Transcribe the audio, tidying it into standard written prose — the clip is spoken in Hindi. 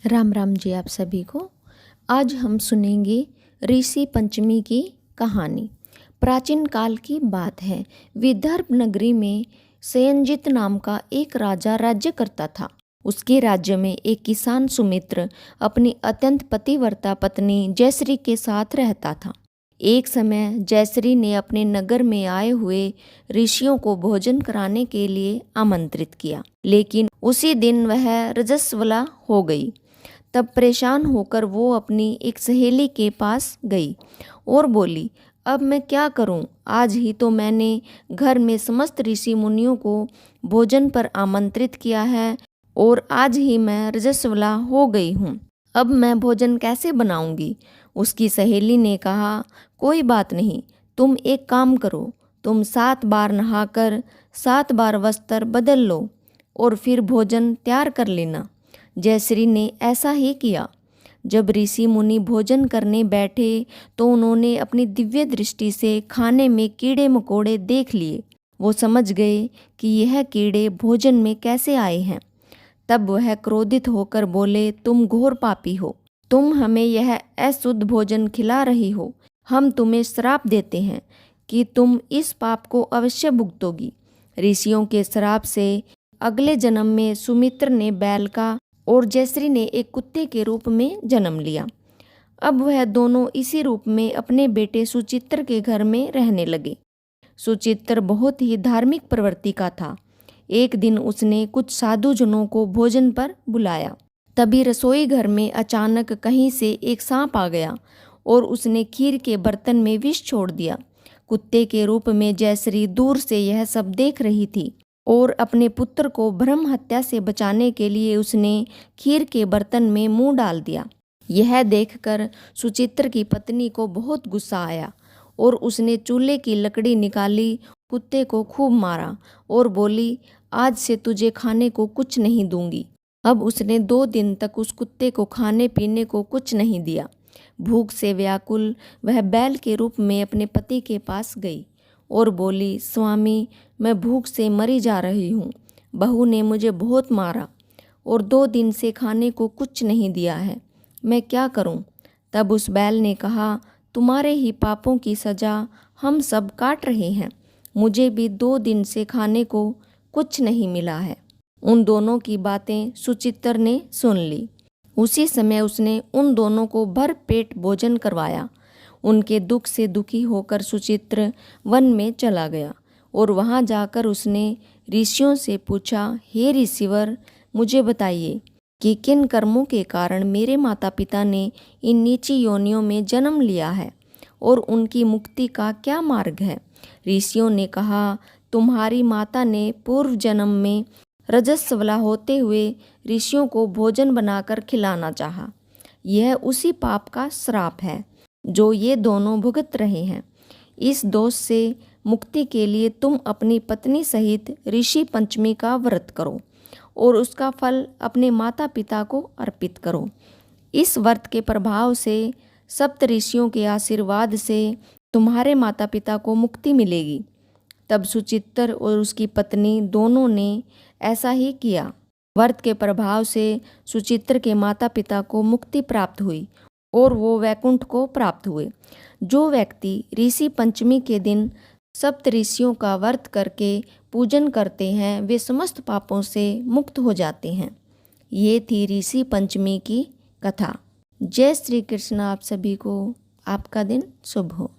राम राम जी आप सभी को। आज हम सुनेंगे ऋषि पंचमी की कहानी। प्राचीन काल की बात है। विदर्भ नगरी में सयंजित नाम का एक राजा राज्य करता था। उसके राज्य में एक किसान सुमित्र अपनी अत्यंत पतिव्रता पत्नी जयश्री के साथ रहता था। एक समय जयश्री ने अपने नगर में आए हुए ऋषियों को भोजन कराने के लिए आमंत्रित किया, लेकिन उसी दिन वह रजस्वला हो गई। तब परेशान होकर वो अपनी एक सहेली के पास गई और बोली, अब मैं क्या करूं? आज ही तो मैंने घर में समस्त ऋषि मुनियों को भोजन पर आमंत्रित किया है और आज ही मैं रजस्वला हो गई हूँ। अब मैं भोजन कैसे बनाऊंगी? उसकी सहेली ने कहा, कोई बात नहीं, तुम एक काम करो, तुम 7 बार नहाकर 7 बार वस्त्र बदल लो और फिर भोजन तैयार कर लेना। जयश्री ने ऐसा ही किया। जब ऋषि मुनि भोजन करने बैठे तो उन्होंने अपनी दिव्य दृष्टि से खाने में कीड़े मकोड़े देख लिए। वो समझ गए कि यह कीड़े भोजन में कैसे आए हैं। तब वह क्रोधित होकर बोले, तुम घोर पापी हो, तुम हमें यह अशुद्ध भोजन खिला रही हो। हम तुम्हें श्राप देते हैं कि तुम इस पाप को अवश्य भुगतोगी। ऋषियों के श्राप से अगले जन्म में सुमित्र ने बैल का और जयश्री ने एक कुत्ते के रूप में जन्म लिया। अब वह दोनों इसी रूप में अपने बेटे सुचित्र के घर में रहने लगे। सुचित्र बहुत ही धार्मिक प्रवृत्ति का था। एक दिन उसने कुछ साधुजनों को भोजन पर बुलाया। तभी रसोई घर में अचानक कहीं से एक सांप आ गया और उसने खीर के बर्तन में विष छोड़ दिया। कुत्ते के रूप में जयश्री दूर से यह सब देख रही थी और अपने पुत्र को ब्रह्म हत्या से बचाने के लिए उसने खीर के बर्तन में मुंह डाल दिया। यह देखकर सुचित्र की पत्नी को बहुत गुस्सा आया और उसने चूल्हे की लकड़ी निकाली, कुत्ते को खूब मारा और बोली, आज से तुझे खाने को कुछ नहीं दूंगी। अब उसने 2 दिन तक उस कुत्ते को खाने पीने को कुछ नहीं दिया। भूख से व्याकुल वह बैल के रूप में अपने पति के पास गई और बोली, स्वामी, मैं भूख से मरी जा रही हूँ। बहू ने मुझे बहुत मारा और 2 दिन से खाने को कुछ नहीं दिया है, मैं क्या करूँ? तब उस बैल ने कहा, तुम्हारे ही पापों की सज़ा हम सब काट रहे हैं। मुझे भी 2 दिन से खाने को कुछ नहीं मिला है। उन दोनों की बातें सुचित्र ने सुन ली। उसी समय उसने उन दोनों को भर पेट भोजन करवाया। उनके दुख से दुखी होकर सुचित्र वन में चला गया और वहां जाकर उसने ऋषियों से पूछा, हे ऋषिवर, मुझे बताइए कि किन कर्मों के कारण मेरे माता पिता ने इन नीची योनियों में जन्म लिया है और उनकी मुक्ति का क्या मार्ग है? ऋषियों ने कहा, तुम्हारी माता ने पूर्व जन्म में रजस्वला होते हुए ऋषियों को भोजन बनाकर खिलाना चाहा। यह उसी पाप का श्राप है जो ये दोनों भुगत रहे हैं। इस दोष से मुक्ति के लिए तुम अपनी पत्नी सहित ऋषि पंचमी का व्रत करो और उसका फल अपने माता पिता को अर्पित करो। इस व्रत के प्रभाव से सप्त ऋषियों के आशीर्वाद से तुम्हारे माता पिता को मुक्ति मिलेगी। तब सुचित्र और उसकी पत्नी दोनों ने ऐसा ही किया। व्रत के प्रभाव से सुचित्र के माता पिता को मुक्ति प्राप्त हुई और वो वैकुंठ को प्राप्त हुए। जो व्यक्ति ऋषि पंचमी के दिन सप्त ऋषियों का व्रत करके पूजन करते हैं वे समस्त पापों से मुक्त हो जाते हैं। ये थी ऋषि पंचमी की कथा। जय श्री कृष्ण। आप सभी को आपका दिन शुभ हो।